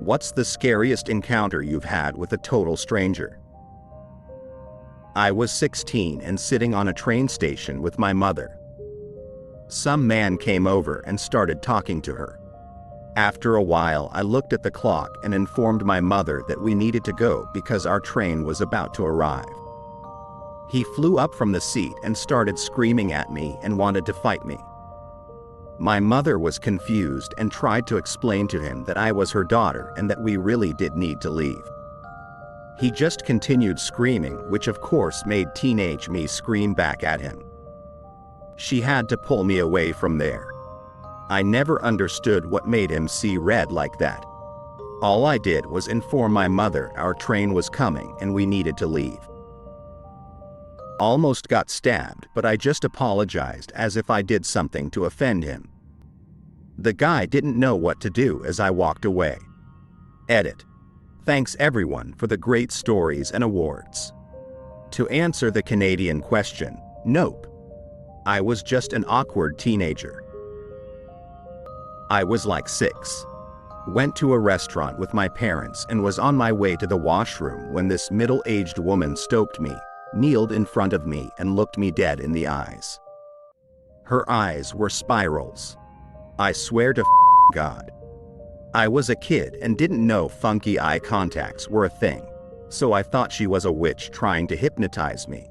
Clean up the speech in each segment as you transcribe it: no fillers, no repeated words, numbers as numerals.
What's the scariest encounter you've had with a total stranger? I was 16 and sitting on a train station with my mother. Some man came over and started talking to her. After a while, I looked at the clock and informed my mother that we needed to go because our train was about to arrive. He flew up from the seat and started screaming at me and wanted to fight me. My mother was confused and tried to explain to him that I was her daughter and that we really did need to leave. He just continued screaming, which of course made teenage me scream back at him. She had to pull me away from there. I never understood what made him see red like that. All I did was inform my mother our train was coming and we needed to leave. Almost got stabbed, but I just apologized as if I did something to offend him. The guy didn't know what to do as I walked away. Edit. Thanks everyone for the great stories and awards. To answer the Canadian question, nope. I was just an awkward teenager. I was like 6. Went to a restaurant with my parents and was on my way to the washroom when this middle-aged woman stopped me, kneeled in front of me and looked me dead in the eyes. Her eyes were spirals. I swear to God. I was a kid and didn't know funky eye contacts were a thing, so I thought she was a witch trying to hypnotize me.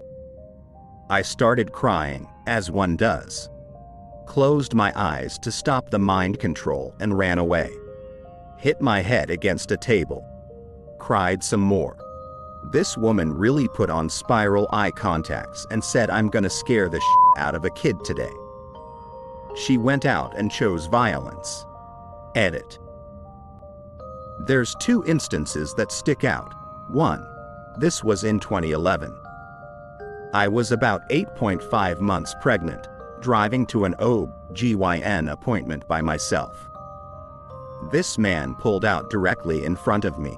I started crying, as one does. Closed my eyes to stop the mind control and ran away. Hit my head against a table. Cried some more. This woman really put on spiral eye contacts and said I'm gonna scare the out of a kid today. She went out and chose violence. Edit. There's 2 instances that stick out. 1. This was in 2011. I was about 8.5 months pregnant, driving to an OB/GYN appointment by myself. This man pulled out directly in front of me.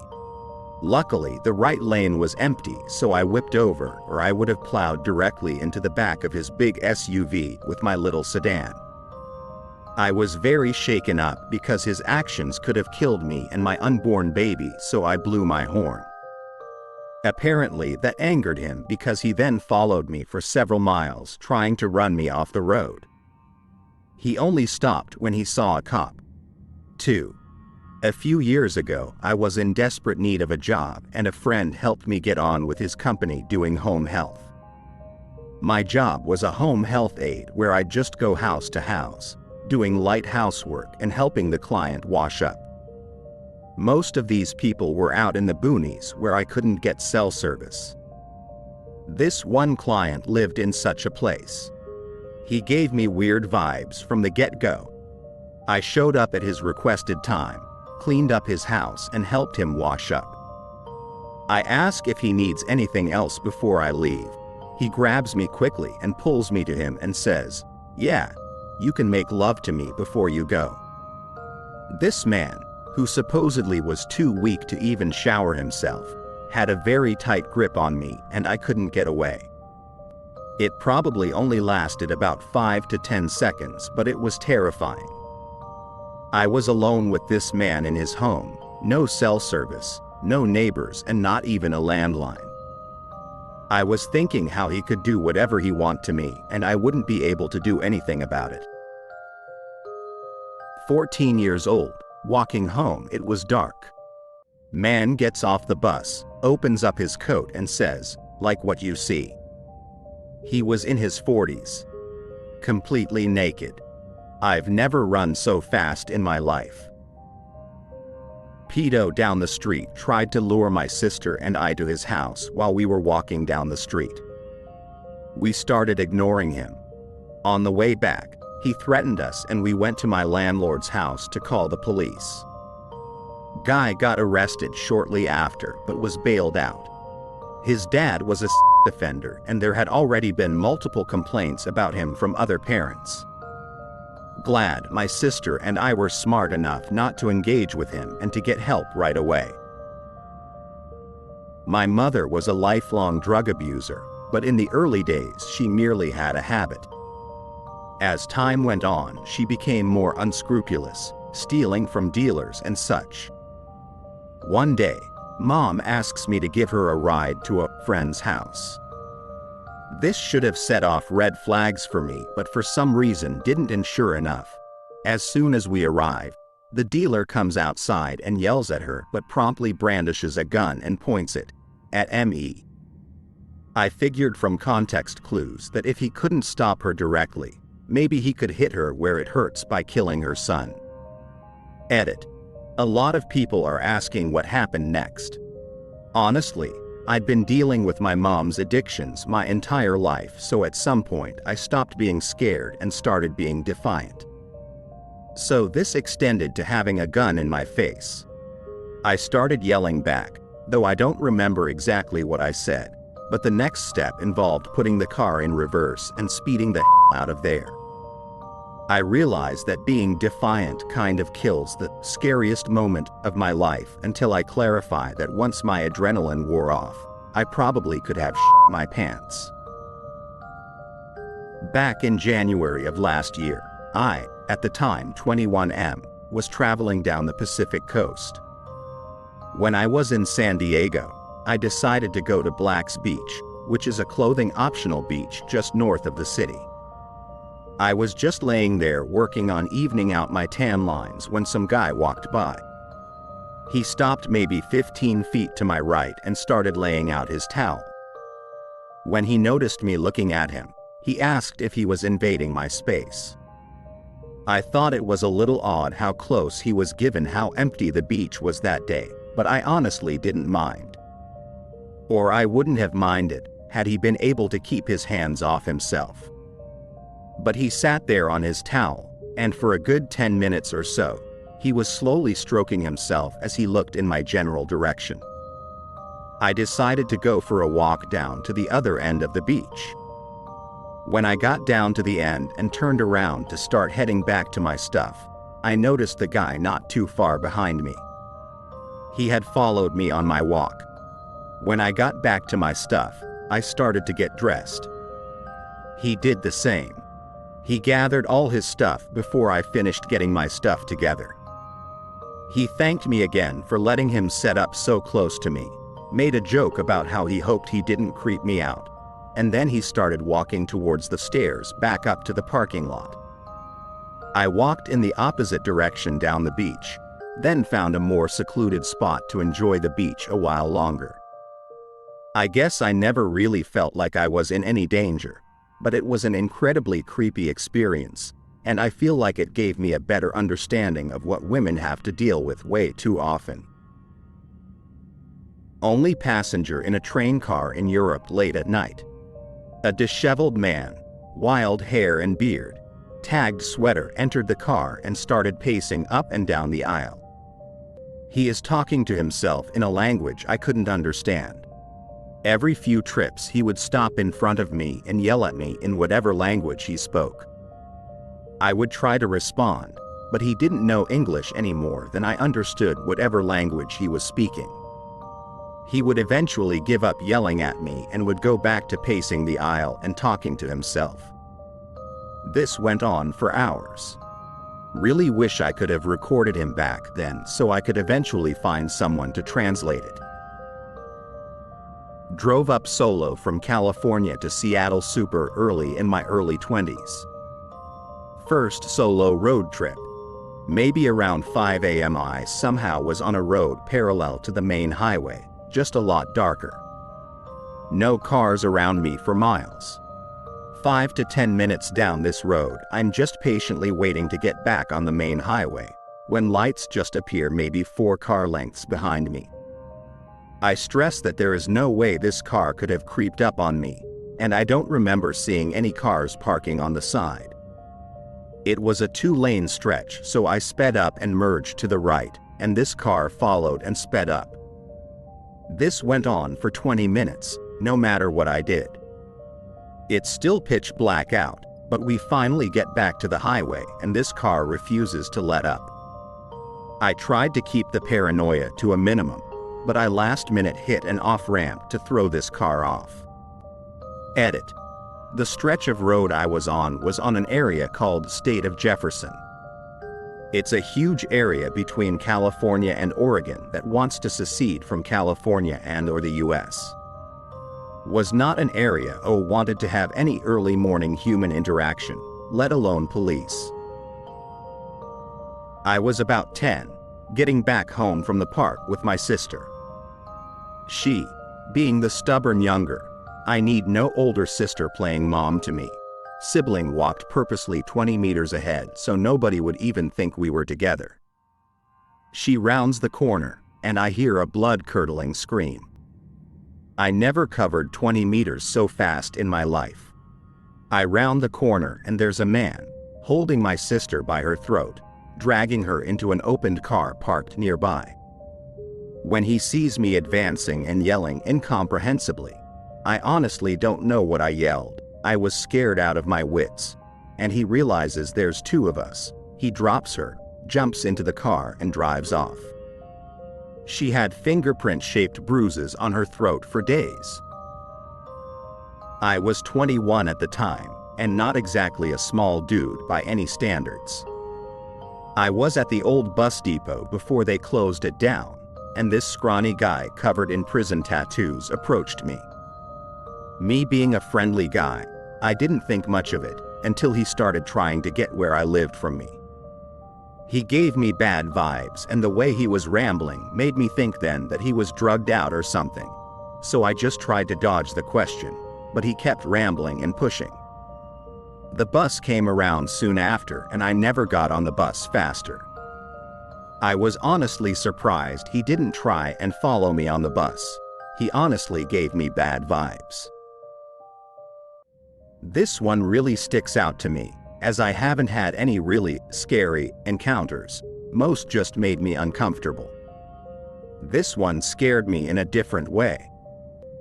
Luckily, the right lane was empty, so I whipped over, or I would have plowed directly into the back of his big SUV with my little sedan. I was very shaken up because his actions could have killed me and my unborn baby, so I blew my horn. Apparently, that angered him because he then followed me for several miles, trying to run me off the road. He only stopped when he saw a cop. 2. A few years ago, I was in desperate need of a job and a friend helped me get on with his company doing home health. My job was a home health aide where I'd just go house to house, doing light housework and helping the client wash up. Most of these people were out in the boonies where I couldn't get cell service. This one client lived in such a place. He gave me weird vibes from the get-go. I showed up at his requested time, cleaned up his house and helped him wash up. I ask if he needs anything else before I leave. He grabs me quickly and pulls me to him and says, "Yeah, you can make love to me before you go." This man, who supposedly was too weak to even shower himself, had a very tight grip on me and I couldn't get away. It probably only lasted about 5 to 10 seconds, but it was terrifying. I was alone with this man in his home, no cell service, no neighbors and not even a landline. I was thinking how he could do whatever he want to me and I wouldn't be able to do anything about it. 14 years old. Walking home, it was dark. Man gets off the bus, opens up his coat and says, "Like what you see." He was in his 40s. Completely naked. I've never run so fast in my life. Pedo down the street tried to lure my sister and I to his house while we were walking down the street. We started ignoring him. On the way back, he threatened us and we went to my landlord's house to call the police. Guy got arrested shortly after but was bailed out. His dad was a offender and there had already been multiple complaints about him from other parents. Glad my sister and I were smart enough not to engage with him and to get help right away. My mother was a lifelong drug abuser, but in the early days she merely had a habit. As time went on, she became more unscrupulous, stealing from dealers and such. One day, Mom asks me to give her a ride to a friend's house. This should have set off red flags for me, but for some reason didn't, and sure enough, as soon as we arrive, the dealer comes outside and yells at her, but promptly brandishes a gun and points it at me. I figured from context clues that if he couldn't stop her directly, maybe he could hit her where it hurts by killing her son. Edit. A lot of people are asking what happened next. Honestly, I'd been dealing with my mom's addictions my entire life, so at some point I stopped being scared and started being defiant. So this extended to having a gun in my face. I started yelling back, though I don't remember exactly what I said, but the next step involved putting the car in reverse and speeding the hell out of there. I realized that being defiant kind of kills the scariest moment of my life until I clarify that once my adrenaline wore off, I probably could have shit my pants. Back in January of last year, I, at the time 21M, was traveling down the Pacific coast. When I was in San Diego, I decided to go to Black's Beach, which is a clothing-optional beach just north of the city. I was just laying there working on evening out my tan lines when some guy walked by. He stopped maybe 15 feet to my right and started laying out his towel. When he noticed me looking at him, he asked if he was invading my space. I thought it was a little odd how close he was given how empty the beach was that day, but I honestly didn't mind. Or I wouldn't have minded had he been able to keep his hands off himself. But he sat there on his towel, and for a good 10 minutes or so, he was slowly stroking himself as he looked in my general direction. I decided to go for a walk down to the other end of the beach. When I got down to the end and turned around to start heading back to my stuff, I noticed the guy not too far behind me. He had followed me on my walk. When I got back to my stuff, I started to get dressed. He did the same. He gathered all his stuff before I finished getting my stuff together. He thanked me again for letting him set up so close to me, made a joke about how he hoped he didn't creep me out, and then he started walking towards the stairs back up to the parking lot. I walked in the opposite direction down the beach, then found a more secluded spot to enjoy the beach a while longer. I guess I never really felt like I was in any danger, but it was an incredibly creepy experience, and I feel like it gave me a better understanding of what women have to deal with way too often. Only passenger in a train car in Europe late at night. A disheveled man, wild hair and beard, tagged sweater entered the car and started pacing up and down the aisle. He is talking to himself in a language I couldn't understand. Every few trips he would stop in front of me and yell at me in whatever language he spoke. I would try to respond, but he didn't know English any more than I understood whatever language he was speaking. He would eventually give up yelling at me and would go back to pacing the aisle and talking to himself. This went on for hours. Really wish I could have recorded him back then so I could eventually find someone to translate it. Drove up solo from California to Seattle super early in my early 20s. First solo road trip. Maybe around 5 a.m. I somehow was on a road parallel to the main highway, just a lot darker. No cars around me for miles. 5 to 10 minutes down this road, I'm just patiently waiting to get back on the main highway, when lights just appear maybe 4 car lengths behind me. I stress that there is no way this car could have creeped up on me, and I don't remember seeing any cars parking on the side. It was a 2-lane stretch, so I sped up and merged to the right, and this car followed and sped up. This went on for 20 minutes, no matter what I did. It's still pitch black out, but we finally get back to the highway and this car refuses to let up. I tried to keep the paranoia to a minimum, but I last minute hit an off-ramp to throw this car off. Edit. The stretch of road I was on an area called State of Jefferson. It's a huge area between California and Oregon that wants to secede from California and/or the US. Was not an area wanted to have any early morning human interaction, let alone police. I was about 10, getting back home from the park with my sister. She, being the stubborn younger, I need no older sister playing mom to me, sibling walked purposely 20 meters ahead so nobody would even think we were together. She rounds the corner, and I hear a blood-curdling scream. I never covered 20 meters so fast in my life. I round the corner and there's a man, holding my sister by her throat, dragging her into an opened car parked nearby. When he sees me advancing and yelling incomprehensibly, I honestly don't know what I yelled. I was scared out of my wits. And he realizes there's two of us. He drops her, jumps into the car and drives off. She had fingerprint-shaped bruises on her throat for days. I was 21 at the time, and not exactly a small dude by any standards. I was at the old bus depot before they closed it down, and this scrawny guy covered in prison tattoos approached me. Me being a friendly guy, I didn't think much of it until he started trying to get where I lived from me. He gave me bad vibes, and the way he was rambling made me think then that he was drugged out or something. So I just tried to dodge the question, but he kept rambling and pushing. The bus came around soon after, and I never got on the bus faster. I was honestly surprised he didn't try and follow me on the bus. He honestly gave me bad vibes. This one really sticks out to me, as I haven't had any really scary encounters. Most just made me uncomfortable. This one scared me in a different way.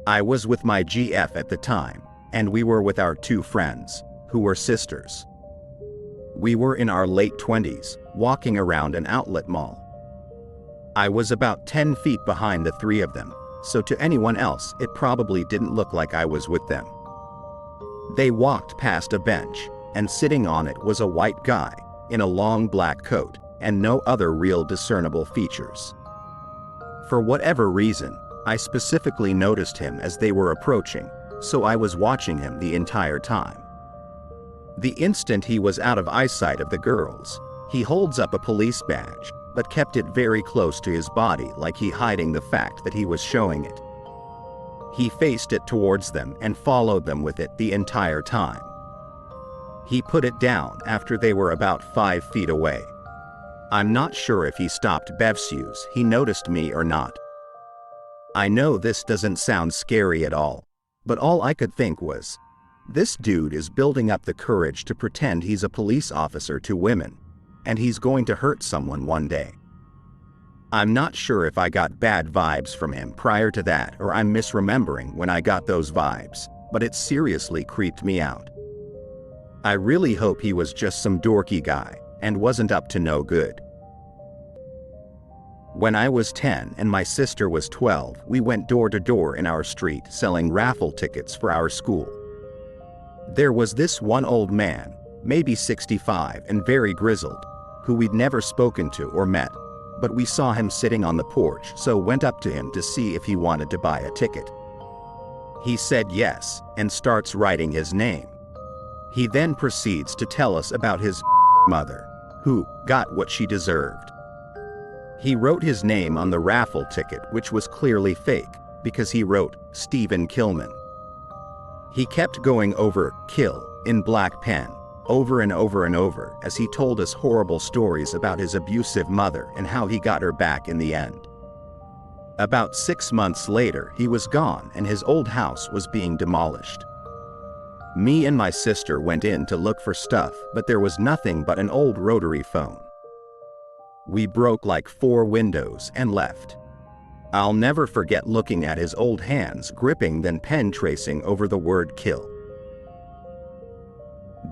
I was with my GF at the time, and we were with our two friends, who were sisters. We were in our late 20s, walking around an outlet mall. I was about 10 feet behind the three of them, so to anyone else it probably didn't look like I was with them. They walked past a bench, and sitting on it was a white guy, in a long black coat, and no other real discernible features. For whatever reason, I specifically noticed him as they were approaching, so I was watching him the entire time. The instant he was out of eyesight of the girls, he holds up a police badge, but kept it very close to his body like he hiding the fact that he was showing it. He faced it towards them and followed them with it the entire time. He put it down after they were about 5 feet away. I'm not sure if he stopped Bevsues, he noticed me or not. I know this doesn't sound scary at all, but all I could think was, this dude is building up the courage to pretend he's a police officer to women, and he's going to hurt someone one day. I'm not sure if I got bad vibes from him prior to that or I'm misremembering when I got those vibes, but it seriously creeped me out. I really hope he was just some dorky guy and wasn't up to no good. When I was 10 and my sister was 12, we went door to door in our street selling raffle tickets for our school. There was this one old man, maybe 65 and very grizzled, who we'd never spoken to or met, but we saw him sitting on the porch, so went up to him to see if he wanted to buy a ticket. He said yes, and starts writing his name. He then proceeds to tell us about his mother, who got what she deserved. He wrote his name on the raffle ticket, which was clearly fake, because he wrote Stephen Killman. He kept going over "kill" in black pen, over and over and over, as he told us horrible stories about his abusive mother and how he got her back in the end. About 6 months later, he was gone and his old house was being demolished. Me and my sister went in to look for stuff, but there was nothing but an old rotary phone. We broke like 4 windows and left. I'll never forget looking at his old hands gripping then pen tracing over the word "kill."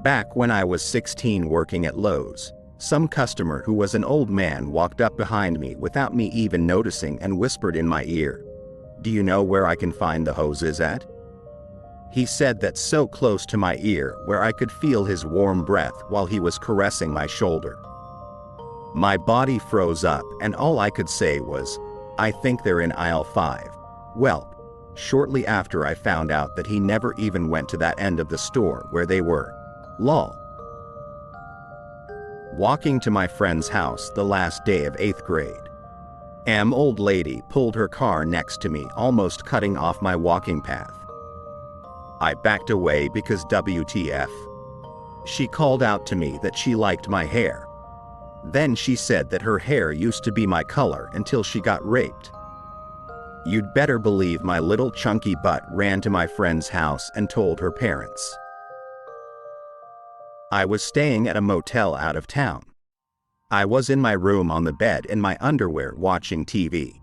Back when I was 16 working at Lowe's, some customer who was an old man walked up behind me without me even noticing and whispered in my ear, "Do you know where I can find the hoses at?" He said that so close to my ear where I could feel his warm breath while he was caressing my shoulder. My body froze up and all I could say was, "I think they're in aisle 5. Well, shortly after I found out that he never even went to that end of the store where they were. Lol. Walking to my friend's house the last day of 8th grade. Old lady pulled her car next to me, almost cutting off my walking path. I backed away because WTF. She called out to me that she liked my hair. Then she said that her hair used to be my color until she got raped. You'd better believe my little chunky butt ran to my friend's house and told her parents. I was staying at a motel out of town. I was in my room on the bed in my underwear watching TV.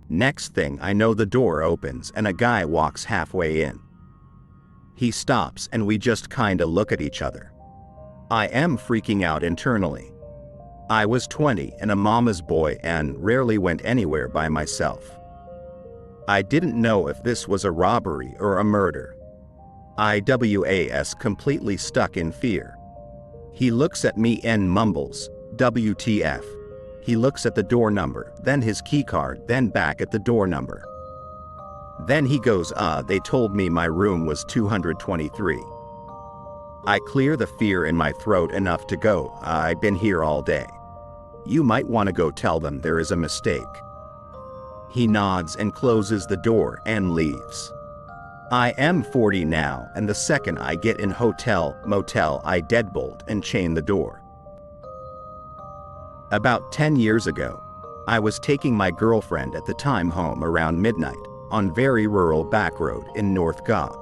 Next thing I know, the door opens and a guy walks halfway in. He stops and we just kinda look at each other. I am freaking out internally. I was 20 and a mama's boy and rarely went anywhere by myself. I didn't know if this was a robbery or a murder. I was completely stuck in fear. He looks at me and mumbles, "WTF." He looks at the door number, then his keycard, then back at the door number. Then he goes, they told me my room was 223. I clear the fear in my throat enough to go, "I've been here all day. You might want to go tell them there is a mistake." He nods and closes the door and leaves. I am 40 now, and the second I get in motel, I deadbolt and chain the door. About 10 years ago, I was taking my girlfriend at the time home around midnight, on very rural back road in North Goa.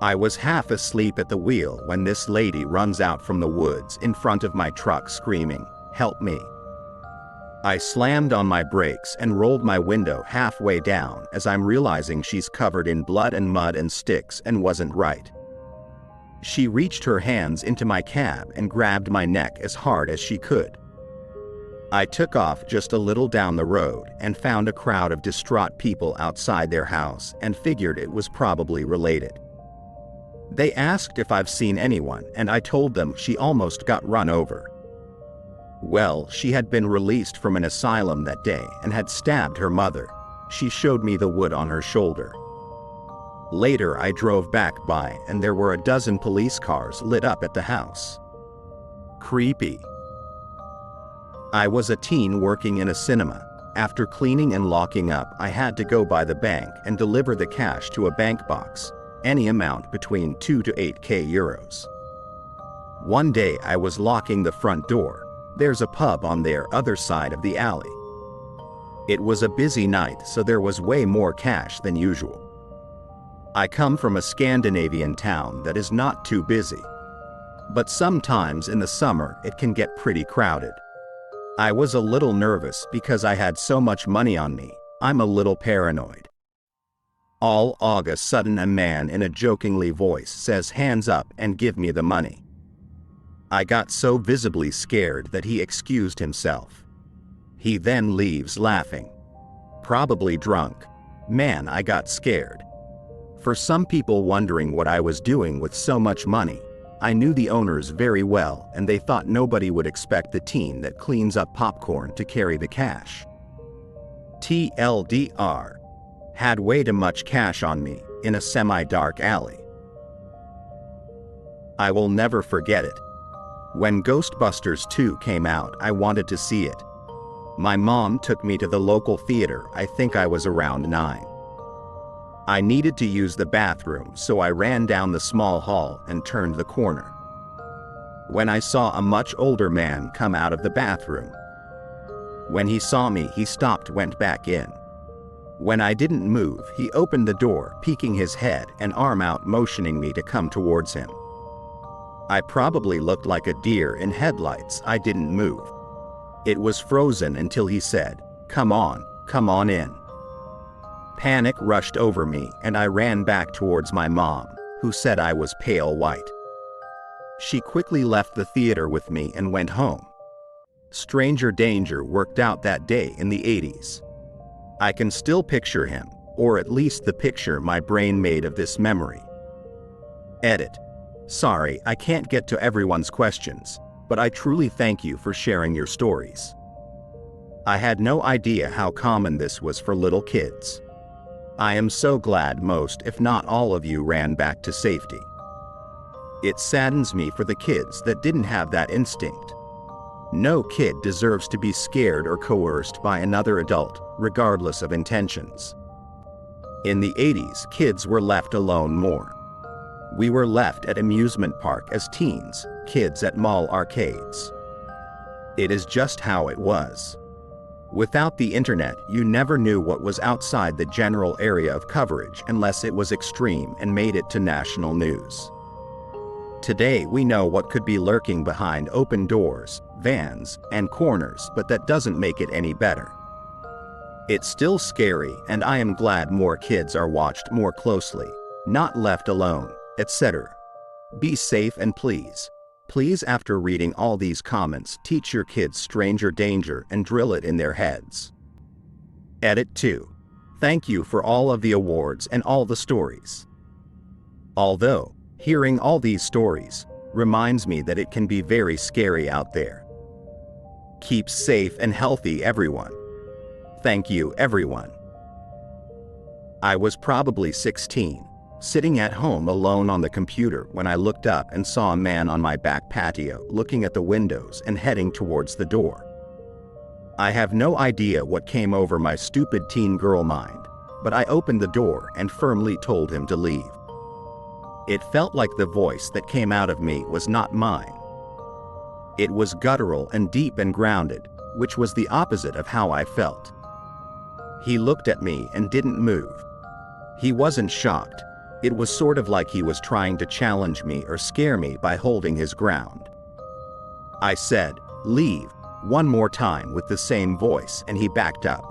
I was half asleep at the wheel when this lady runs out from the woods in front of my truck screaming, "Help me." I slammed on my brakes and rolled my window halfway down as I'm realizing she's covered in blood and mud and sticks and wasn't right. She reached her hands into my cab and grabbed my neck as hard as she could. I took off just a little down the road and found a crowd of distraught people outside their house and figured it was probably related. They asked if I've seen anyone and I told them she almost got run over. Well, she had been released from an asylum that day and had stabbed her mother. She showed me the wound on her shoulder. Later I drove back by and there were a dozen police cars lit up at the house. Creepy. I was a teen working in a cinema. After cleaning and locking up, I had to go by the bank and deliver the cash to a bank box, any amount between 2 to 8k euros. One day I was locking the front door. There's a pub on their other side of the alley. It was a busy night, so there was way more cash than usual. I come from a Scandinavian town that is not too busy. But sometimes in the summer it can get pretty crowded. I was a little nervous because I had so much money on me. I'm a little paranoid. All of a sudden a man in a jokingly voice says, "Hands up and give me the money." I got so visibly scared that he excused himself. He then leaves laughing. Probably drunk. Man, I got scared. For some people wondering what I was doing with so much money, I knew the owners very well and they thought nobody would expect the teen that cleans up popcorn to carry the cash. TLDR. Had way too much cash on me in a semi-dark alley. I will never forget it. When Ghostbusters 2 came out, I wanted to see it. My mom took me to the local theater. I think I was around 9. I needed to use the bathroom, so I ran down the small hall and turned the corner. When I saw a much older man come out of the bathroom. When he saw me, he stopped, went back in. When I didn't move, he opened the door, peeking his head and arm out, motioning me to come towards him. I probably looked like a deer in headlights. I didn't move. It was frozen until he said, come on in." Panic rushed over me and I ran back towards my mom, who said I was pale white. She quickly left the theater with me and went home. Stranger danger worked out that day in the 80s. I can still picture him, or at least the picture my brain made of this memory. Edit. Sorry, I can't get to everyone's questions. but I truly thank you for sharing your stories. I had no idea how common this was for little kids. I am so glad most, if not all of you ran back to safety. It saddens me for the kids that didn't have that instinct. No kid deserves to be scared or coerced by another adult, regardless of intentions. In the 80s, kids were left alone more. We were left at amusement park as teens, kids at mall arcades. It is just how it was. Without the internet, you never knew what was outside the general area of coverage unless it was extreme and made it to national news. Today we know what could be lurking behind open doors, vans, and corners, but that doesn't make it any better. It's still scary, and I am glad more kids are watched more closely, not left alone, etc. Be safe and please, after reading all these comments, teach your kids stranger danger and drill it in their heads. Edit 2. Thank you for all of the awards and all the stories. Although, hearing all these stories reminds me that it can be very scary out there. Keep safe and healthy, everyone. Thank you, everyone. I was probably 16, sitting at home alone on the computer when I looked up and saw a man on my back patio looking at the windows and heading towards the door. I have no idea what came over my stupid teen girl mind, but I opened the door and firmly told him to leave. It felt like the voice that came out of me was not mine. It was guttural and deep and grounded, which was the opposite of how I felt. He looked at me and didn't move. He wasn't shocked. It was sort of like he was trying to challenge me or scare me by holding his ground. I said, "Leave," one more time with the same voice, and he backed up.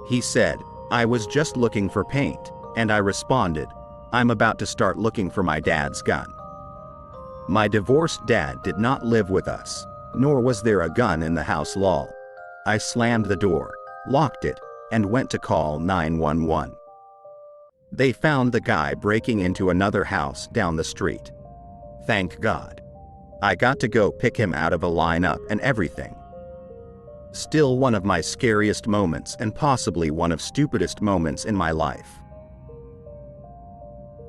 He said, "I was just looking for paint," and I responded, "I'm about to start looking for my dad's gun." My divorced dad did not live with us, nor was there a gun in the house. Lol. I slammed the door, locked it, and went to call 911. They found the guy breaking into another house down the street. Thank God. I got to go pick him out of a lineup and everything. Still one of my scariest moments and possibly one of stupidest moments in my life.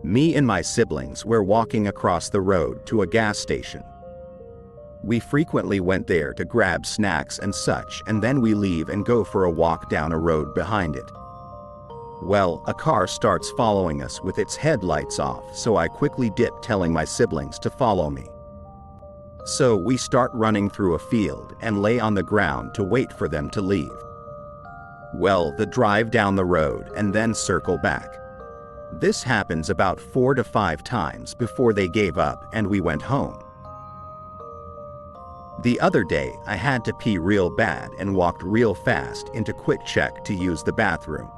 Me and my siblings were walking across the road to a gas station. We frequently went there to grab snacks and such, and then we leave and go for a walk down a road behind it. Well, a car starts following us with its headlights off, so I quickly dip, telling my siblings to follow me. So we start running through a field and lay on the ground to wait for them to leave. Well, the drive down the road and then circle back. This happens about 4 to 5 times before they gave up and we went home. The other day I had to pee real bad and walked real fast into Quick Check to use the bathroom.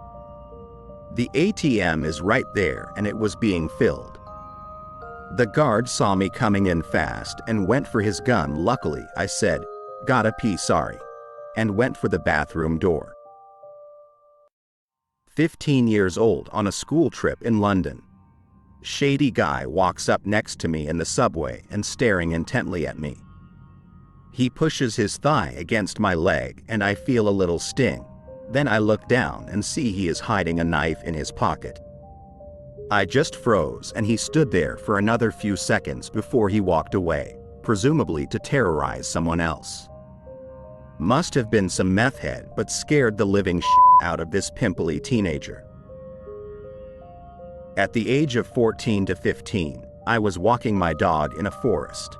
The ATM is right there and it was being filled. The guard saw me coming in fast and went for his gun. Luckily, I said, "Gotta pee, sorry," and went for the bathroom door. 15 years old on a school trip in London. Shady guy walks up next to me in the subway and staring intently at me. He pushes his thigh against my leg and I feel a little sting. Then I look down and see he is hiding a knife in his pocket. I just froze and he stood there for another few seconds before he walked away, presumably to terrorize someone else. Must have been some meth head, but scared the living shit out of this pimply teenager. At the age of 14 to 15, I was walking my dog in a forest.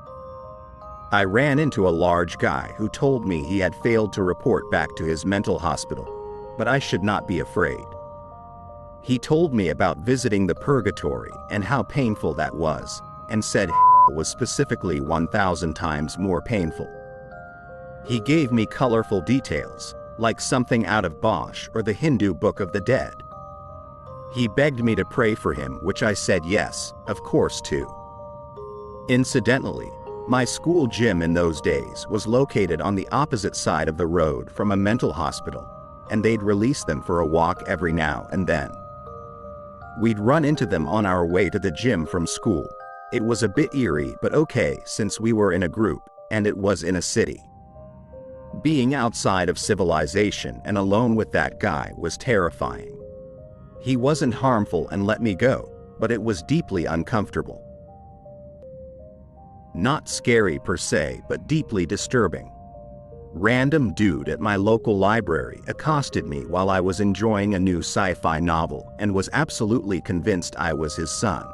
I ran into a large guy who told me he had failed to report back to his mental hospital, but I should not be afraid. He told me about visiting the purgatory and how painful that was, and said hell was specifically 1,000 times more painful. He gave me colorful details, like something out of Bosch or the Hindu Book of the Dead. He begged me to pray for him, which I said yes, of course too. Incidentally, my school gym in those days was located on the opposite side of the road from a mental hospital, and they'd release them for a walk every now and then. We'd run into them on our way to the gym from school. It was a bit eerie, but okay since we were in a group, and it was in a city. Being outside of civilization and alone with that guy was terrifying. He wasn't harmful and let me go, but it was deeply uncomfortable. Not scary per se, but deeply disturbing. Random dude at my local library accosted me while I was enjoying a new sci-fi novel and was absolutely convinced I was his son.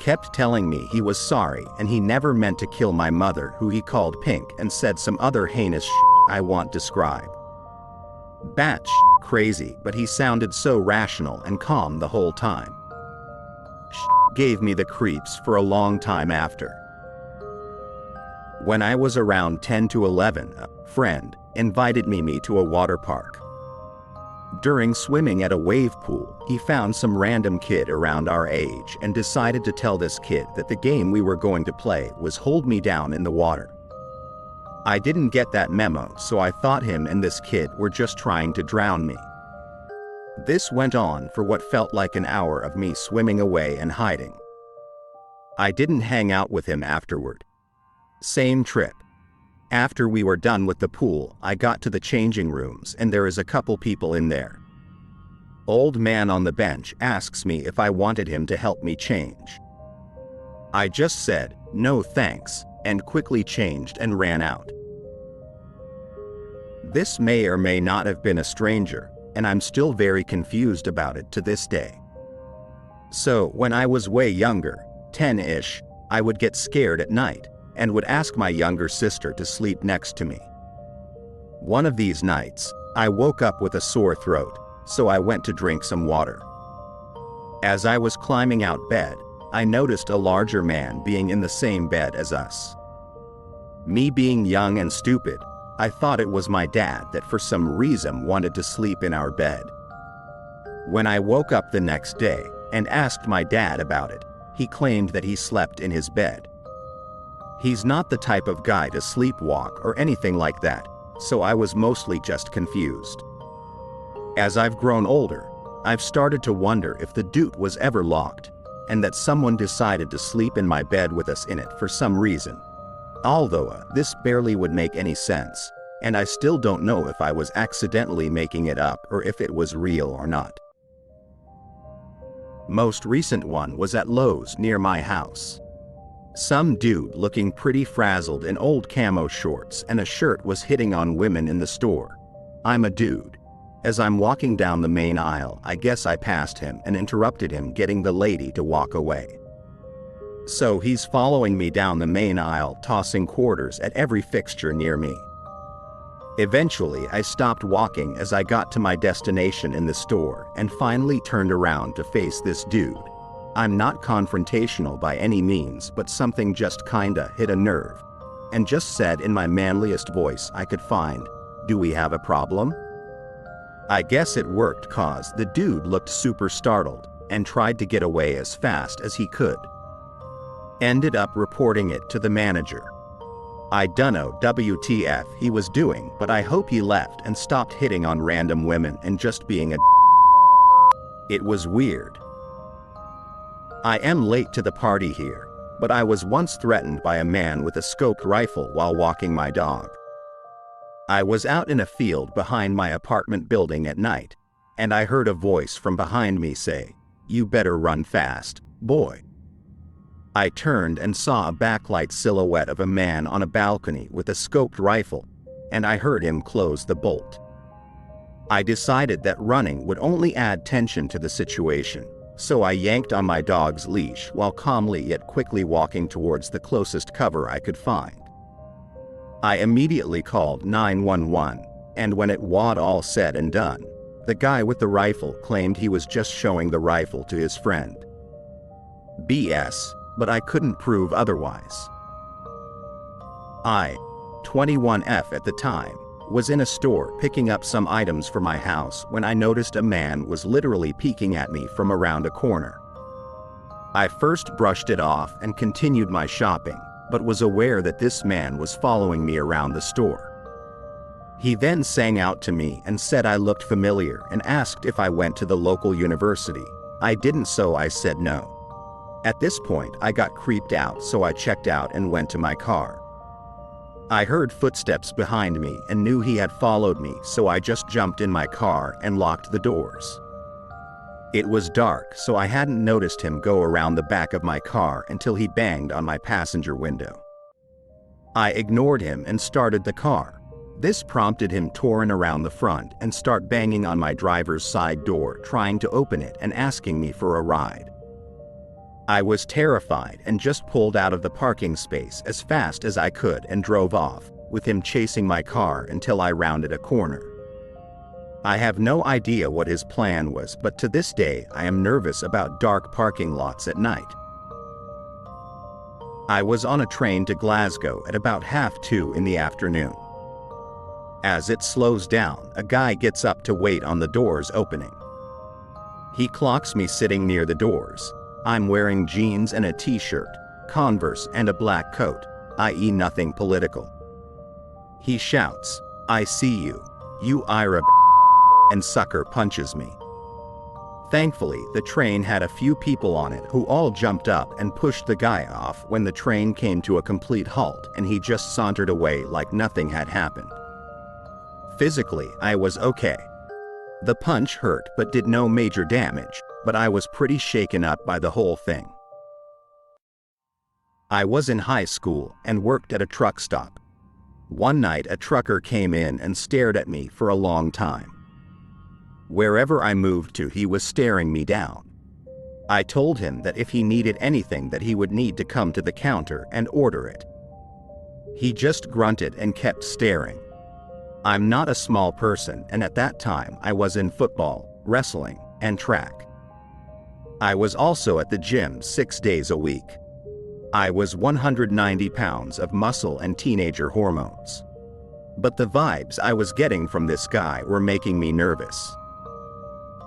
Kept telling me he was sorry and he never meant to kill my mother, who he called Pink, and said some other heinous I won't describe. Batch crazy, but he sounded so rational and calm the whole time. Gave me the creeps for a long time after. When I was around 10 to 11, a friend invited me to a water park. During swimming at a wave pool, he found some random kid around our age and decided to tell this kid that the game we were going to play was hold me down in the water. I didn't get that memo, so I thought him and this kid were just trying to drown me. This went on for what felt like an hour of me swimming away and hiding. I didn't hang out with him afterward. Same trip. After we were done with the pool, I got to the changing rooms and there is a couple people in there. Old man on the bench asks me if I wanted him to help me change. I just said, no thanks, and quickly changed and ran out. This may or may not have been a stranger, and I'm still very confused about it to this day. So, when I was way younger, 10-ish, I would get scared at night and would ask my younger sister to sleep next to me. One of these nights, I woke up with a sore throat, so I went to drink some water. As I was climbing out bed, I noticed a larger man being in the same bed as us. Me being young and stupid, I thought it was my dad that for some reason wanted to sleep in our bed. When I woke up the next day and asked my dad about it, he claimed that he slept in his bed. He's not the type of guy to sleepwalk or anything like that, so I was mostly just confused. As I've grown older, I've started to wonder if the dude was ever locked, and that someone decided to sleep in my bed with us in it for some reason. Although this barely would make any sense, and I still don't know if I was accidentally making it up or if it was real or not. Most recent one was at Lowe's near my house. Some dude looking pretty frazzled in old camo shorts and a shirt was hitting on women in the store. I'm a dude. As I'm walking down the main aisle, I guess I passed him and interrupted him getting the lady to walk away. So he's following me down the main aisle, tossing quarters at every fixture near me. Eventually, I stopped walking as I got to my destination in the store and finally turned around to face this dude. I'm not confrontational by any means, but something just kinda hit a nerve, and just said in my manliest voice I could find, "Do we have a problem?" I guess it worked cause the dude looked super startled and tried to get away as fast as he could. Ended up reporting it to the manager. I dunno WTF he was doing, but I hope he left and stopped hitting on random women and just being a It was weird. I am late to the party here, but I was once threatened by a man with a scoped rifle while walking my dog. I was out in a field behind my apartment building at night, and I heard a voice from behind me say, "You better run fast, boy." I turned and saw a backlight silhouette of a man on a balcony with a scoped rifle, and I heard him close the bolt. I decided that running would only add tension to the situation, so I yanked on my dog's leash while calmly yet quickly walking towards the closest cover I could find. I immediately called 911, and when it was all said and done, the guy with the rifle claimed he was just showing the rifle to his friend. BS, but I couldn't prove otherwise. I, 21F at the time, was in a store picking up some items for my house when I noticed a man was literally peeking at me from around a corner. I first brushed it off and continued my shopping, but was aware that this man was following me around the store. He then sang out to me and said I looked familiar and asked if I went to the local university. I didn't, so I said no. At this point I got creeped out, so I checked out and went to my car. I heard footsteps behind me and knew he had followed me, so I just jumped in my car and locked the doors. It was dark, so I hadn't noticed him go around the back of my car until he banged on my passenger window. I ignored him and started the car. This prompted him to turn around the front and start banging on my driver's side door, trying to open it and asking me for a ride. I was terrified and just pulled out of the parking space as fast as I could and drove off, with him chasing my car until I rounded a corner. I have no idea what his plan was, but to this day I am nervous about dark parking lots at night. I was on a train to Glasgow at about 2:30 in the afternoon. As it slows down, a guy gets up to wait on the doors opening. He clocks me sitting near the doors. I'm wearing jeans and a t-shirt, Converse and a black coat, i.e. nothing political. He shouts, "I see you, you Ira," and sucker punches me. Thankfully, the train had a few people on it who all jumped up and pushed the guy off when the train came to a complete halt, and he just sauntered away like nothing had happened. Physically, I was okay. The punch hurt but did no major damage, but I was pretty shaken up by the whole thing. I was in high school and worked at a truck stop. One night a trucker came in and stared at me for a long time. Wherever I moved to, he was staring me down. I told him that if he needed anything that he would need to come to the counter and order it. He just grunted and kept staring. I'm not a small person, and at that time I was in football, wrestling, and track. I was also at the gym 6 days a week. I was 190 pounds of muscle and teenager hormones. But the vibes I was getting from this guy were making me nervous.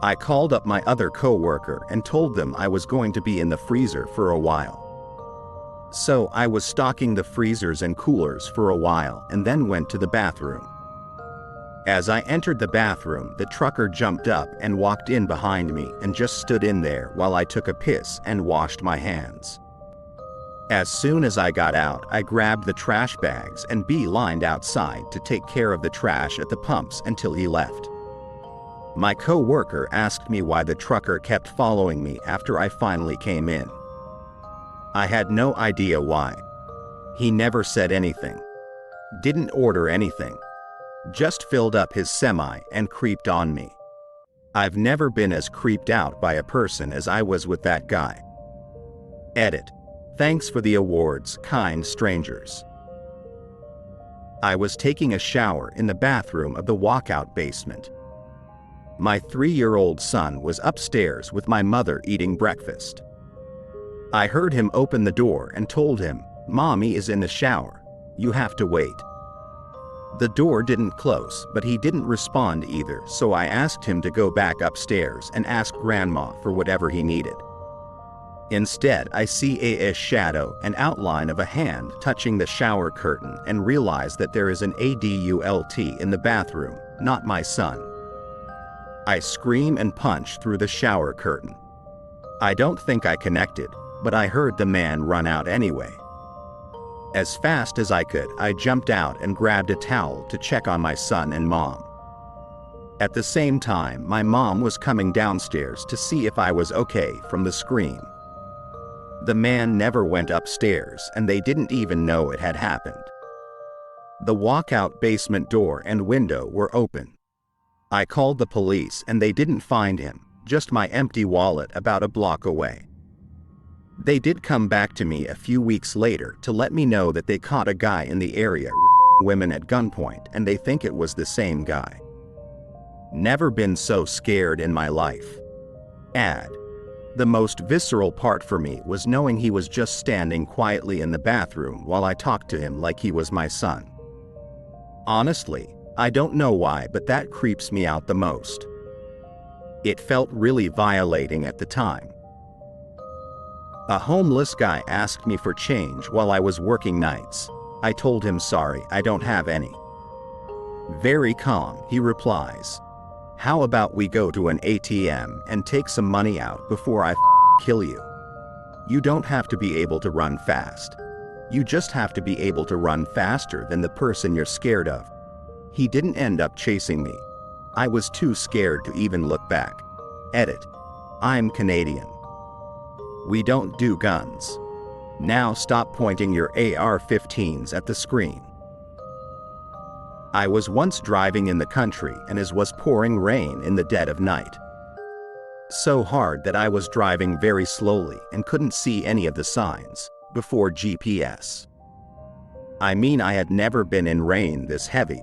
I called up my other coworker and told them I was going to be in the freezer for a while. So I was stocking the freezers and coolers for a while and then went to the bathroom. As I entered the bathroom, the trucker jumped up and walked in behind me and just stood in there while I took a piss and washed my hands. As soon as I got out, I grabbed the trash bags and beelined outside to take care of the trash at the pumps until he left. My co-worker asked me why the trucker kept following me after I finally came in. I had no idea why. He never said anything. Didn't order anything. Just filled up his semi and creeped on me. I've never been as creeped out by a person as I was with that guy. Edit. Thanks for the awards, kind strangers. I was taking a shower in the bathroom of the walkout basement. My 3-year-old son was upstairs with my mother eating breakfast. I heard him open the door and told him, "Mommy is in the shower. You have to wait." The door didn't close, but he didn't respond either, so I asked him to go back upstairs and ask Grandma for whatever he needed. Instead, I see a shadow, an outline of a hand touching the shower curtain, and realize that there is an adult in the bathroom, not my son. I scream and punch through the shower curtain. I don't think I connected, but I heard the man run out anyway. As fast as I could, I jumped out and grabbed a towel to check on my son and mom. At the same time, my mom was coming downstairs to see if I was okay from the scream. The man never went upstairs, and they didn't even know it had happened. The walkout basement door and window were open. I called the police and they didn't find him, just my empty wallet about a block away. They did come back to me a few weeks later to let me know that they caught a guy in the area women at gunpoint, and they think it was the same guy. Never been so scared in my life. Add. The most visceral part for me was knowing he was just standing quietly in the bathroom while I talked to him like he was my son. Honestly, I don't know why, but that creeps me out the most. It felt really violating at the time. A homeless guy asked me for change while I was working nights. I told him sorry, I don't have any. Very calm, he replies, "How about we go to an ATM and take some money out before I kill you? You don't have to be able to run fast." You just have to be able to run faster than the person you're scared of. He didn't end up chasing me. I was too scared to even look back. Edit. I'm Canadian. We don't do guns. Now stop pointing your AR-15s at the screen. I was once driving in the country and it was pouring rain in the dead of night. So hard that I was driving very slowly and couldn't see any of the signs, before GPS. I mean, I had never been in rain this heavy.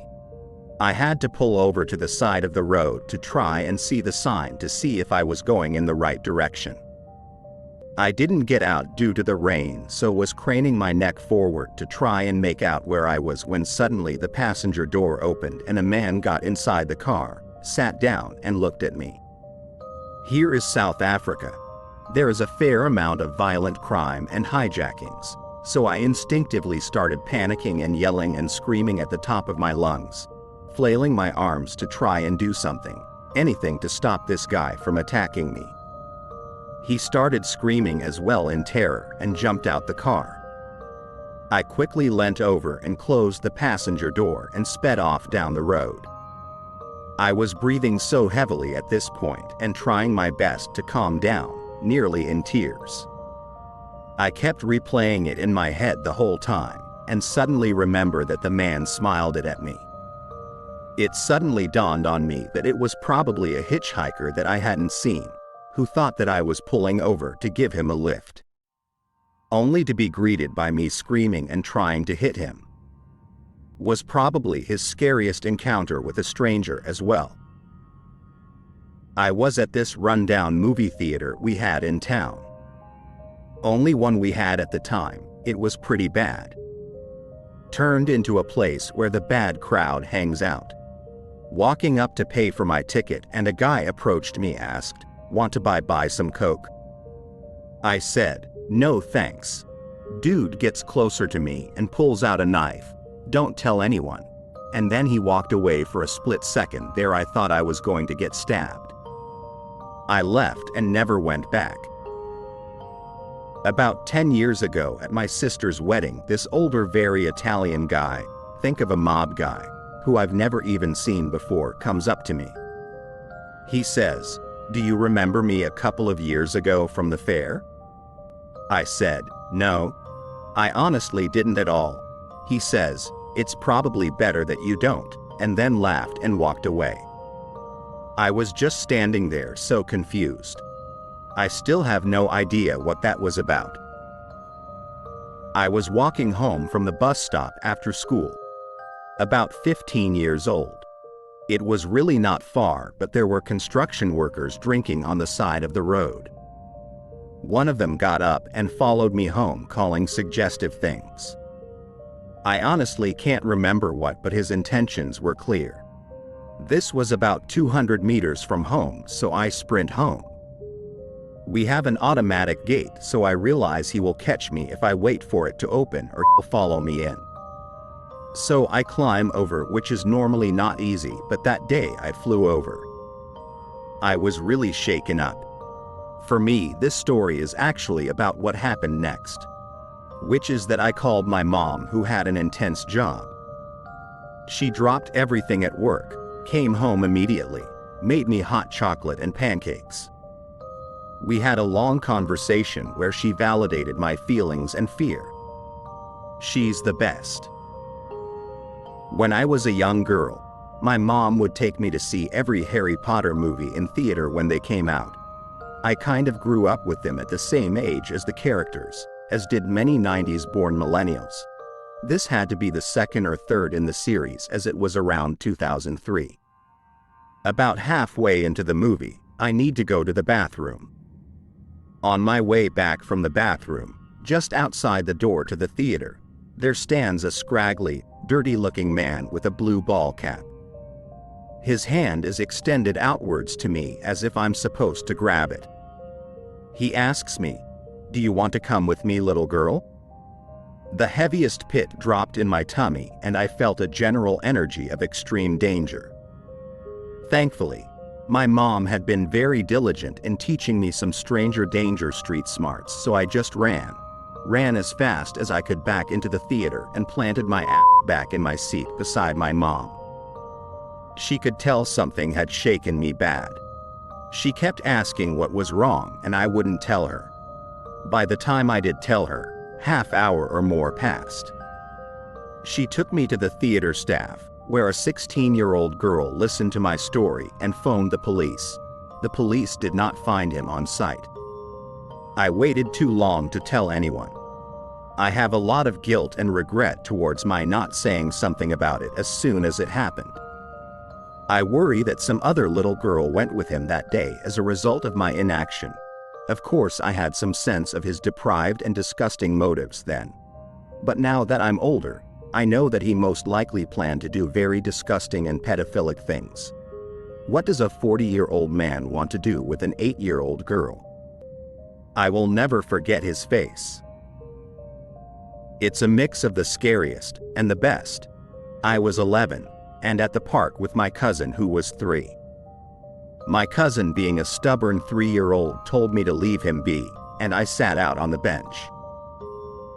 I had to pull over to the side of the road to try and see the sign to see if I was going in the right direction. I didn't get out due to the rain, so was craning my neck forward to try and make out where I was when suddenly the passenger door opened and a man got inside the car, sat down and looked at me. Here is South Africa. There is a fair amount of violent crime and hijackings, so I instinctively started panicking and yelling and screaming at the top of my lungs, flailing my arms to try and do something, anything to stop this guy from attacking me. He started screaming as well in terror and jumped out the car. I quickly leant over and closed the passenger door and sped off down the road. I was breathing so heavily at this point and trying my best to calm down, nearly in tears. I kept replaying it in my head the whole time, and suddenly remembered that the man smiled at me. It suddenly dawned on me that it was probably a hitchhiker that I hadn't seen, who thought that I was pulling over to give him a lift, only to be greeted by me screaming and trying to hit him. Was probably his scariest encounter with a stranger as well. I was at this rundown movie theater we had in town. Only one we had at the time. It was pretty bad. Turned into a place where the bad crowd hangs out. Walking up to pay for my ticket and a guy approached me, asked, "Want to buy some Coke?" I said, "No thanks." Dude gets closer to me and pulls out a knife. "Don't tell anyone." And then he walked away for a split second. There I thought I was going to get stabbed. I left and never went back. About 10 years ago at my sister's wedding, this older, very Italian guy, think of a mob guy, who I've never even seen before, comes up to me. He says, "Do you remember me a couple of years ago from the fair?" I said, "No. I honestly didn't at all." He says, "It's probably better that you don't," and then laughed and walked away. I was just standing there so confused. I still have no idea what that was about. I was walking home from the bus stop after school. About 15 years old. It was really not far, but there were construction workers drinking on the side of the road. One of them got up and followed me home, calling suggestive things. I honestly can't remember what, but his intentions were clear. This was about 200 meters from home, so I sprint home. We have an automatic gate, so I realize he will catch me if I wait for it to open, or he'll follow me in. So I climb over, which is normally not easy, but that day I flew over. I was really shaken up. For me, this story is actually about what happened next, which is that I called my mom, who had an intense job. She dropped everything at work, came home immediately, made me hot chocolate and pancakes. We had a long conversation where she validated my feelings and fear. She's the best. When I was a young girl, my mom would take me to see every Harry Potter movie in theater when they came out. I kind of grew up with them at the same age as the characters, as did many 90s-born millennials. This had to be the second or third in the series, as it was around 2003. About halfway into the movie, I need to go to the bathroom. On my way back from the bathroom, just outside the door to the theater, there stands a scraggly, dirty-looking man with a blue ball cap. His hand is extended outwards to me as if I'm supposed to grab it. He asks me, "Do you want to come with me, little girl?" The heaviest pit dropped in my tummy and I felt a general energy of extreme danger. Thankfully, my mom had been very diligent in teaching me some stranger danger street smarts, so I just ran. ran as fast as I could back into the theater and planted my ass back in my seat beside my mom. She could tell something had shaken me bad. She kept asking what was wrong and I wouldn't tell her. By the time I did tell her, half hour or more passed. She took me to the theater staff, where a 16-year-old girl listened to my story and phoned the police. The police did not find him on site. I waited too long to tell anyone. I have a lot of guilt and regret towards my not saying something about it as soon as it happened. I worry that some other little girl went with him that day as a result of my inaction. Of course, I had some sense of his depraved and disgusting motives then. But now that I'm older, I know that he most likely planned to do very disgusting and pedophilic things. What does a 40-year-old man want to do with an 8-year-old girl? I will never forget his face. It's a mix of the scariest and the best. I was 11, and at the park with my cousin who was 3. My cousin, being a stubborn 3-year-old, told me to leave him be, and I sat out on the bench.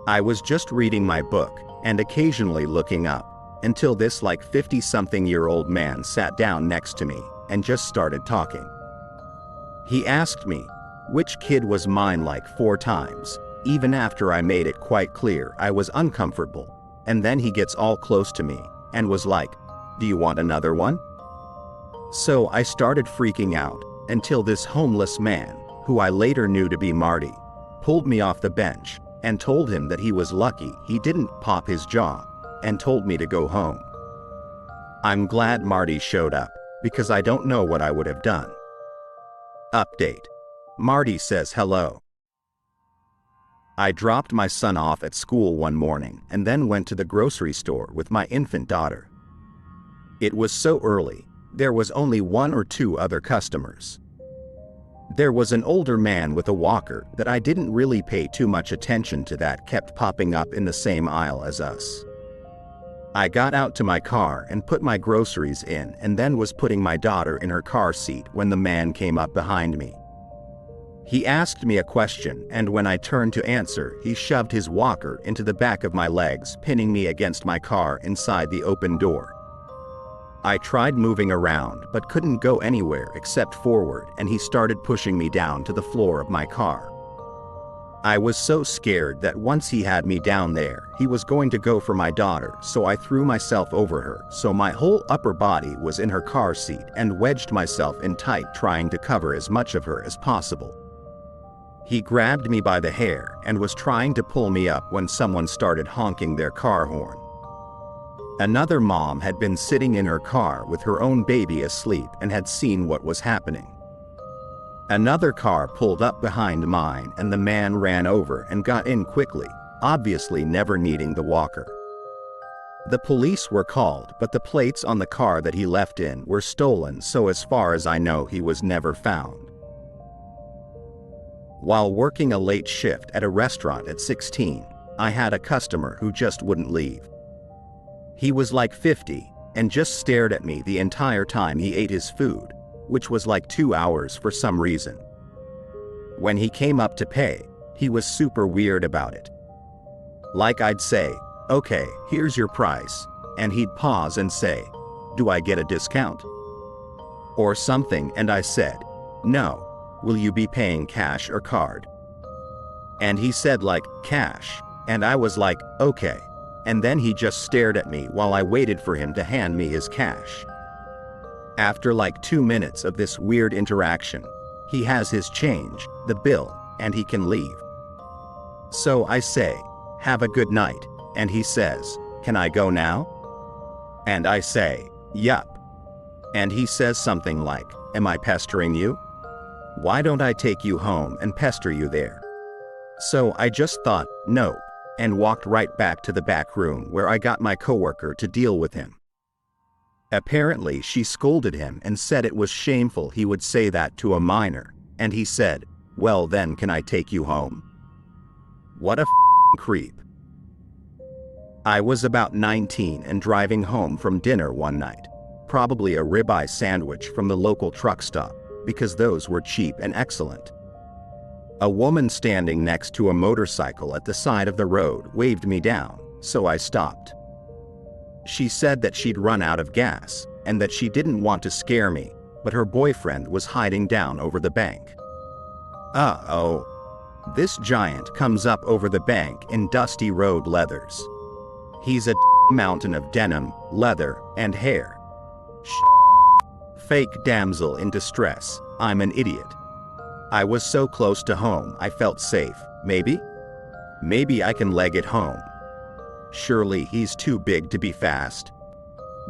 I was just reading my book, and occasionally looking up, until this 50-something-year-old man sat down next to me, and just started talking. He asked me, which kid was mine 4 times, even after I made it quite clear I was uncomfortable, and then he gets all close to me, and was like, "Do you want another one?" So I started freaking out, until this homeless man, who I later knew to be Marty, pulled me off the bench, and told him that he was lucky he didn't pop his jaw, and told me to go home. I'm glad Marty showed up, because I don't know what I would have done. Update. Marty says hello. I dropped my son off at school one morning and then went to the grocery store with my infant daughter. It was so early, there was only 1 or 2 other customers. There was an older man with a walker that I didn't really pay too much attention to that kept popping up in the same aisle as us. I got out to my car and put my groceries in and then was putting my daughter in her car seat when the man came up behind me. He asked me a question, and when I turned to answer, he shoved his walker into the back of my legs, pinning me against my car inside the open door. I tried moving around but couldn't go anywhere except forward, and he started pushing me down to the floor of my car. I was so scared that once he had me down there, he was going to go for my daughter, so I threw myself over her so my whole upper body was in her car seat and wedged myself in tight, trying to cover as much of her as possible. He grabbed me by the hair and was trying to pull me up when someone started honking their car horn. Another mom had been sitting in her car with her own baby asleep and had seen what was happening. Another car pulled up behind mine and the man ran over and got in quickly, obviously never needing the walker. The police were called, but the plates on the car that he left in were stolen, so as far as I know he was never found. While working a late shift at a restaurant at 16, I had a customer who just wouldn't leave. He was 50 and just stared at me the entire time he ate his food, which was 2 hours for some reason. When he came up to pay, he was super weird about it. I'd say, "Okay, here's your price," and he'd pause and say, "Do I get a discount?" Or something, and I said, "No. Will you be paying cash or card?" And he said cash, and I was like, "Okay." And then he just stared at me while I waited for him to hand me his cash. After 2 minutes of this weird interaction, he has his change, the bill, and he can leave. So I say, "Have a good night," and he says, "Can I go now?" And I say, "Yup." And he says something like, "Am I pestering you? Why don't I take you home and pester you there?" So I just thought, nope, and walked right back to the back room where I got my coworker to deal with him. Apparently she scolded him and said it was shameful he would say that to a minor, and he said, "Well then, can I take you home?" What a creep. I was about 19 and driving home from dinner one night, probably a ribeye sandwich from the local truck stop, because those were cheap and excellent. A woman standing next to a motorcycle at the side of the road waved me down, so I stopped. She said that she'd run out of gas, and that she didn't want to scare me, but her boyfriend was hiding down over the bank. Uh-oh. This giant comes up over the bank in dusty road leathers. He's a mountain of denim, leather, and hair. Fake damsel in distress, I'm an idiot. I was so close to home I felt safe, maybe? Maybe I can leg it home. Surely he's too big to be fast.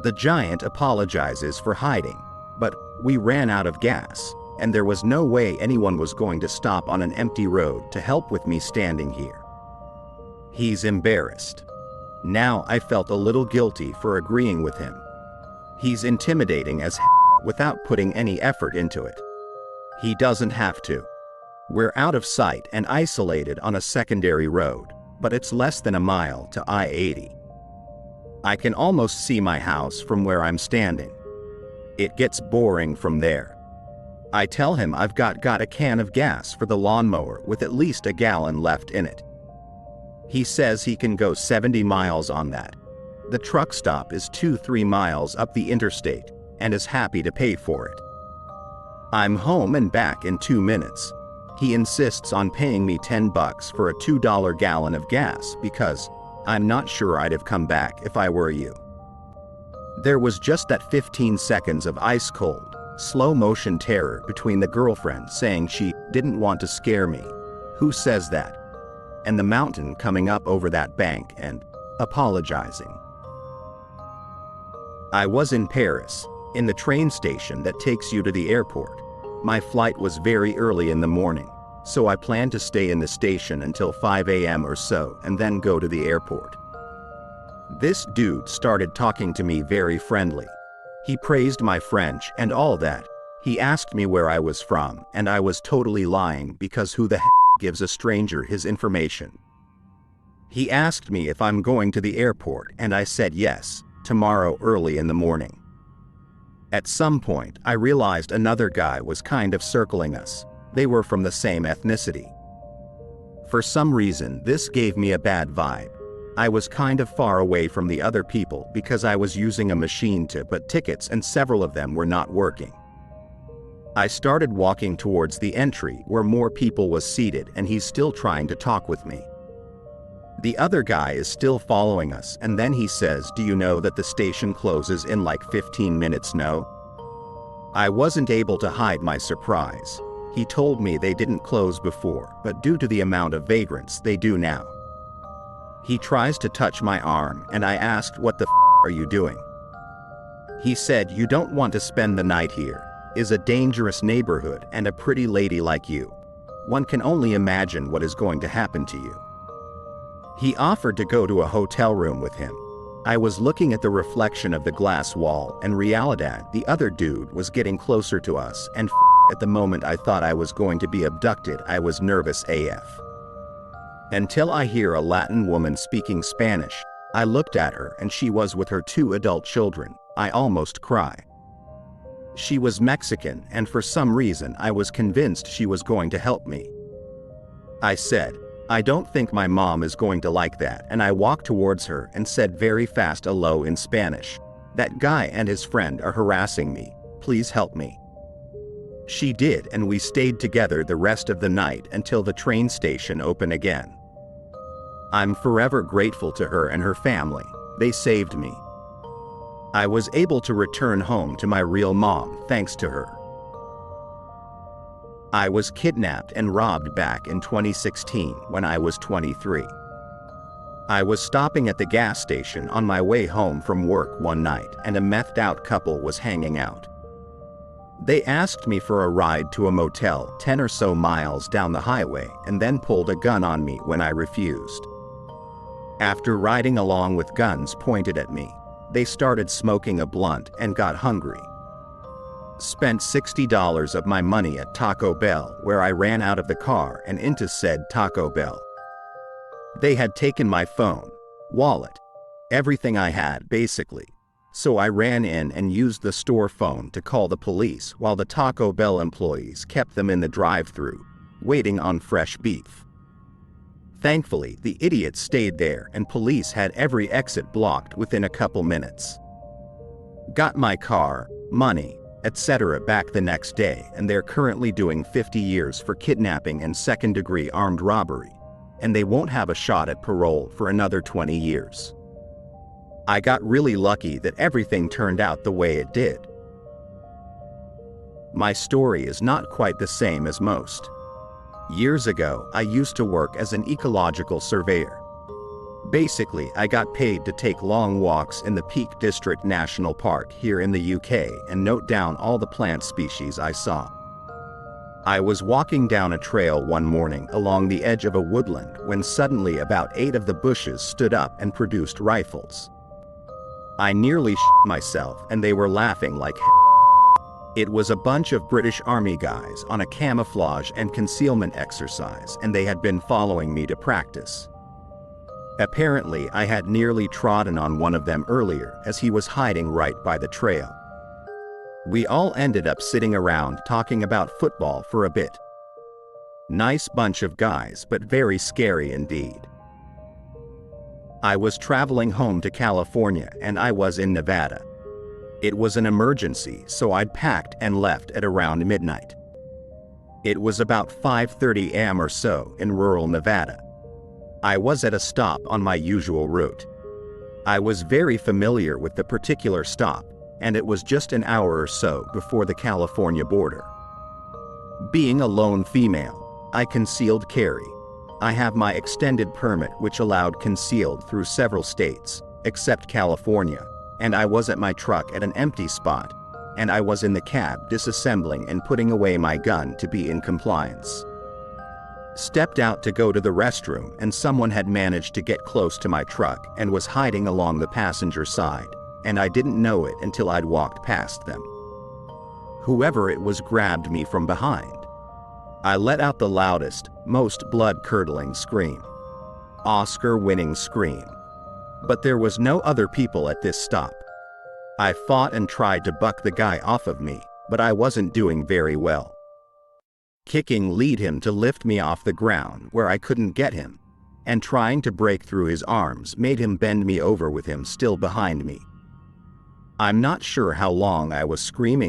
The giant apologizes for hiding, but we ran out of gas, and there was no way anyone was going to stop on an empty road to help with me standing here. He's embarrassed. Now I felt a little guilty for agreeing with him. He's intimidating as without putting any effort into it. He doesn't have to. We're out of sight and isolated on a secondary road, but it's less than a mile to I-80. I can almost see my house from where I'm standing. It gets boring from there. I tell him I've got a can of gas for the lawnmower with at least a gallon left in it. He says he can go 70 miles on that. The truck stop is 2-3 miles up the interstate, and is happy to pay for it. I'm home and back in 2 minutes. He insists on paying me $10 for a $2 gallon of gas because I'm not sure I'd have come back if I were you. There was just that 15 seconds of ice-cold, slow-motion terror between the girlfriend saying she didn't want to scare me, who says that, and the mountain coming up over that bank and apologizing. I was in Paris, in the train station that takes you to the airport. My flight was very early in the morning, so I planned to stay in the station until 5 a.m. or so and then go to the airport. This dude started talking to me very friendly. He praised my French and all that. He asked me where I was from, and I was totally lying because who the gives a stranger his information? He asked me if I'm going to the airport, and I said yes, tomorrow early in the morning. At some point, I realized another guy was kind of circling us. They were from the same ethnicity. For some reason, this gave me a bad vibe. I was kind of far away from the other people because I was using a machine to put tickets and several of them were not working. I started walking towards the entry where more people was seated, and he's still trying to talk with me. The other guy is still following us, and then he says, "Do you know that the station closes in like 15 minutes, no?" I wasn't able to hide my surprise. He told me they didn't close before, but due to the amount of vagrants, they do now. He tries to touch my arm, and I asked, "What the are you doing?" He said, "You don't want to spend the night here. Is a dangerous neighborhood, and a pretty lady like you. One can only imagine what is going to happen to you." He offered to go to a hotel room with him. I was looking at the reflection of the glass wall and realized the other dude was getting closer to us, and at the moment I thought I was going to be abducted. I was nervous AF. Until I hear a Latin woman speaking Spanish. I looked at her and she was with her 2 adult children. I almost cried. She was Mexican, and for some reason I was convinced she was going to help me. I said, "I don't think my mom is going to like that," and I walked towards her and said very fast hello in Spanish. "That guy and his friend are harassing me. Please help me." She did, and we stayed together the rest of the night until the train station opened again. I'm forever grateful to her and her family. They saved me. I was able to return home to my real mom thanks to her. I was kidnapped and robbed back in 2016 when I was 23. I was stopping at the gas station on my way home from work one night, and a methed out couple was hanging out. They asked me for a ride to a motel 10 or so miles down the highway and then pulled a gun on me when I refused. After riding along with guns pointed at me, they started smoking a blunt and got hungry. Spent $60 of my money at Taco Bell, where I ran out of the car and into said Taco Bell. They had taken my phone, wallet, everything I had basically. So I ran in and used the store phone to call the police while the Taco Bell employees kept them in the drive-thru. waiting on fresh beef. Thankfully, the idiot stayed there and police had every exit blocked within a couple minutes. Got my car, money, etc. back the next day, and they're currently doing 50 years for kidnapping and second-degree armed robbery, and they won't have a shot at parole for another 20 years. I got really lucky that everything turned out the way it did. My story is not quite the same as most. Years ago, I used to work as an ecological surveyor. Basically, I got paid to take long walks in the Peak District National Park here in the UK and note down all the plant species I saw. I was walking down a trail one morning along the edge of a woodland when suddenly about 8 of the bushes stood up and produced rifles. I nearly shit myself, and they were laughing like hell. It was a bunch of British Army guys on a camouflage and concealment exercise, and they had been following me to practice. Apparently, I had nearly trodden on one of them earlier as he was hiding right by the trail. We all ended up sitting around talking about football for a bit. Nice bunch of guys, but very scary indeed. I was traveling home to California and I was in Nevada. It was an emergency, so I'd packed and left at around midnight. It was about 5:30 a.m. or so in rural Nevada. I was at a stop on my usual route. I was very familiar with the particular stop, and it was just an hour or so before the California border. Being a lone female, I concealed carry. I have my extended permit which allowed concealed through several states, except California, and I was at my truck at an empty spot, and I was in the cab disassembling and putting away my gun to be in compliance. Stepped out to go to the restroom, and someone had managed to get close to my truck and was hiding along the passenger side, and I didn't know it until I'd walked past them. Whoever it was grabbed me from behind. I let out the loudest, most blood-curdling scream. Oscar-winning scream. But there was no other people at this stop. I fought and tried to buck the guy off of me, but I wasn't doing very well. Kicking led him to lift me off the ground where I couldn't get him, and trying to break through his arms made him bend me over with him still behind me. I'm not sure how long I was screaming